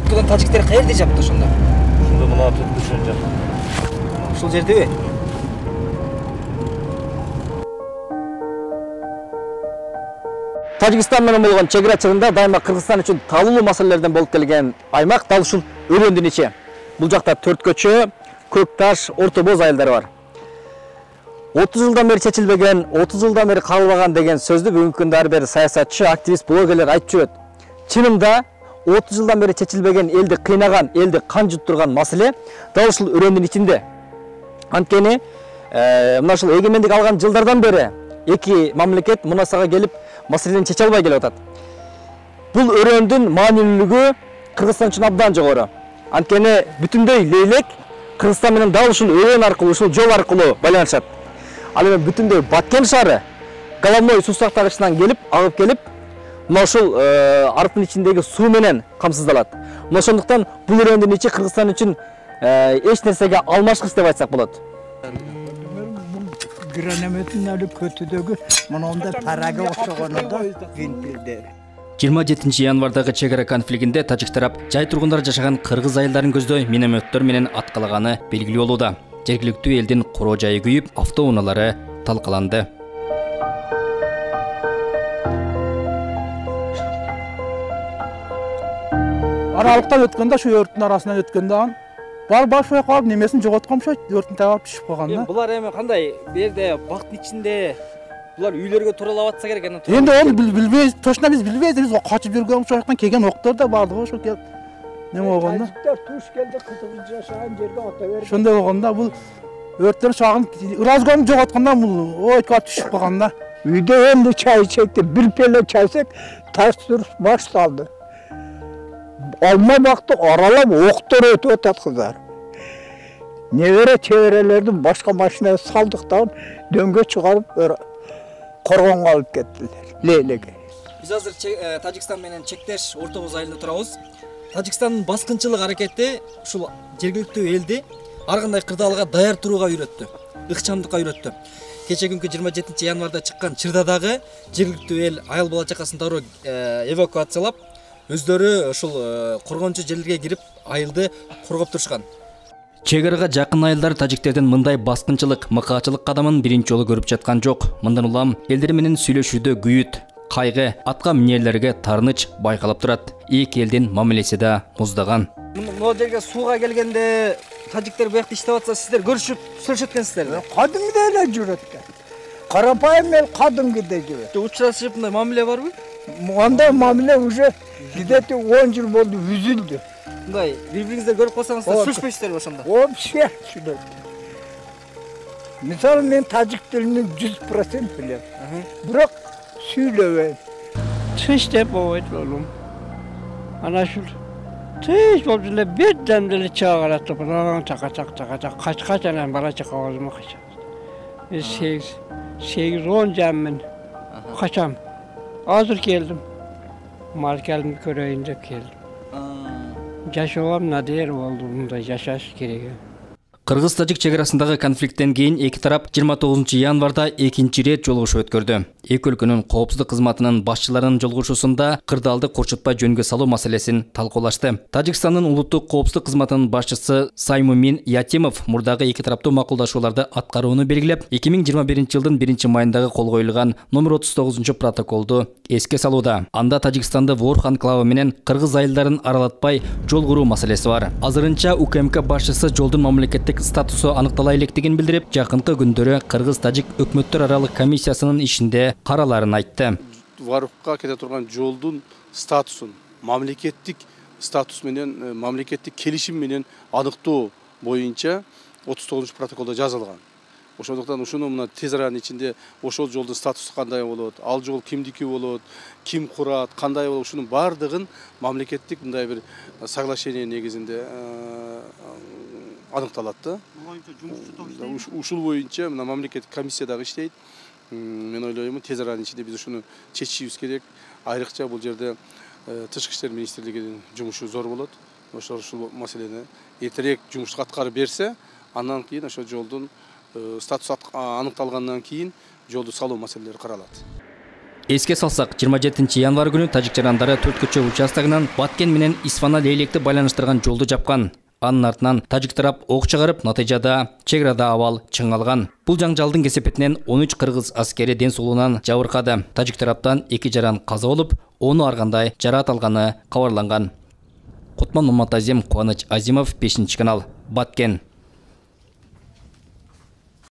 Оттудан тажиктер каерде жапты ошондо? Ошондо мына түшүн жапты. Ушул жердеби? Тажикстан менен болгон чек ара чыгында дайыма Кыргызстан үчүн талуулуу маселелерден болуп келген аймак дал ушул өрөөндүн ичи. Бул жакта төрт көчө, көк таш, орто боз айылдары бар. 30 жылдан бери чечилбеген, 30 жылдан бери кабылбаган деген сөздү бүгүнкү күндө ар бир саясатчы, активист, блогерлер айтып жүрөт. Чынында 30 жылдан бери чечилбеген, элди кыйнаган, элди кан жуттурган маселе дал ушул өрөөндүн ичинде. Анткени мына ушул эгемендик алган жылдардан бери эки мамлекет мунасага келип маселени чече албай келип атат. Бул өрөөндүн маанилүүлүгү Кыргызстан үчүн абдан жогору. Анткени бүтүндөй лейлек Кыргызстан менен дал ушул өрөөн аркылуу, ушул жол аркылуу байланышат. Ал эми бүтүндөй Баткен шаары головной суу сактагычынан келип, агып келип, мына ушул арыктын ичиндеги суу менен камсыздалат. Мына ошондуктан бул өрөөндүн ичи Кыргызстан үчүн эч нерсеге алмашкыс деп айтсак болот. Гранаметтин алып көтүдөгү мононда парага окшогонунда винтилде. 27 январдагы чек ара конфликтинде тажик тарап жай тургундары жашаган кыргыз айылдарын көздөй минометтер менен аткалаганы белгилүү болууда. Жергиликтүү элдин короо жайы күйүп, автоунаалары талкаланды. Аралыктан өткөндө, шу өрттүн арасынан өткөндө бар башай калып немесин жоготком ошо өрттүн табап түшүп калган да. Булар эми кандай? Бу жерде бактын ичинде булар үйлөргө туралап атса керек. Энди аны билбейбиз, точно биз билбейбиз. Биз качып жүргөн ошол жактан келген октор да бардыгы ошо келип неме болгондо. Туш келди кызыбыз жашаган жерге ата берип. Ошондой болгондо бул өрттөр шагын разгон жоготкондо бул ойка түшүп калган да. Үйдө эмди чай чекти, бир пеле чай чек, таш туруп башталды. Алма бакты аралап октор өтүп атат кыздар. Небере чеберелердин башка машинага салдыктан дөңгө чыгарып коргонго алып кеттилер. Лейлеге. Биз азыр Тажикстан менен чектеш Орто Боз айылында турабыз. Тажикстандын баскынчылык аракети ушул жергиликтүү элди ар кандай кырдаалга даяр турууга үйрөттү, ыкчамдыкка үйрөттү. Кече күнкү 27 январда чыккан чырдадагы жергиликтүү эл айыл бала чакасын дароо эвакуациялап, өздөрү ушул коргончу жерлерге кирип, айылды коргоп турушкан. Чек арага жакын айылдар тажиктердин мындай баскынчылык, мыкаачылык кадамын биринчи жолу көрүп жаткан жок. Мындан улам элдер менен сүйлөшүүдө күйүт, кайгы, атка минерлерге тарыныч байкалып турат. Эки элдин мамилеси да муздаган. Могу жерге сууга келгенде тажиктер буякта иштеп атса, сиздер көрүшүп, сүйлөшөт экенсиздер. Кадимде эле жүрөт экен. Карапайым эл кадимгиде жүрөт. Учурашып мындай мамиле барбы? Андай мамиле уже где-то 10 жыл болду үзүлдү. Мындай бири-бириңиздер көрүп калсаңыздар сүйлөшпөйсүздөрбү ошондо? Вообще сүйлөйт. Мисалы мен тажик тилин 100% билем. Бирок сүйлөбөйм. Тыш деп болбойт болум. Ана ушул тыш болуп эле бирден эле чыга каратып, чака качкач анан бала чака өзүмө качам. 8-10 жаммын. Качам. Азыр келдим. Маркалымды көрөйүн деп келдим. Жашоом надер болду, мындай жашаш керек. Кыргыз-тажик чек арасындагы конфликттен кийин эки тарап 29 январда экинчи рет жолугушуу өткөрдү. Эки өлкөнүн коопсуздук кызматынын башчыларынын жолугушуусунда кырдаалды курчутпай жөнгө салуу маселесин талкуулашты. Тажикстандын улуттук коопсуздук кызматынын башчысы Саймумин Ятимов мурдагы эки тараптуу макулдашууларды аткарууну белгилеп, 2021 жылдын 1-майындагы кол коюлган номер 39 протоколду эске салууда. Анда Тажикстанды Ворх анклавы менен кыргыз айылдарын аралатпай жол куруу маселеси бар. Азырынча УКМК башчысы жолдун мамлекеттик статусу аныктала электигин билдирип, жакынкы күндөрү Кыргыз-Тажик өкмөттөр аралык комиссиясынын ишинде караларын айтты. Ворхка кете турган жолдун статусун мамлекеттик статус менен, мамлекеттик келишим менен аныктоо боюнча 39 протоколдо жазылган. Ошондуктан ушуну мына тез аранын ичинде ошол жолдун статусу кандай болот, ал жол кимдики болот, ким курат, кандай болот, ушунун бардыгын мамлекеттик мындай бир соглашение негизинде аныкталат да. Ушул боюнча мына мамлекеттик комиссия дагы иштейт. Мен ойлойм, тез аранын ичинде биз ушуну чечишибиз керек. Айрыкча бул жерде Тышкы иштер министрлигинин жумушу зор болот. Ошол маселени эртерээк жумушту аткарып берсе, андан кийин ошол жолдун статусу аныкталгандан кийин жолду салуу маселелери каралат. Эске салсак, 27 январ күнү тажик жарандары 4 көчө участогунан Баткен менен Исфана Лейлекти байланыштырган жолду жапкан. Анын артынан тажик тарап ок чыгарып, натыйжада чек арада абал чыңалган. Бул жаңжалдын кесепетинен 13 кыргыз аскери ден соолугунан жабыркады. Тажик тараптан 2 жаран каза болуп, 10 аргандай жараат алганы кабарланган. Кутман Маматазим, Кубаныч Азимов, 5 канал, Баткен.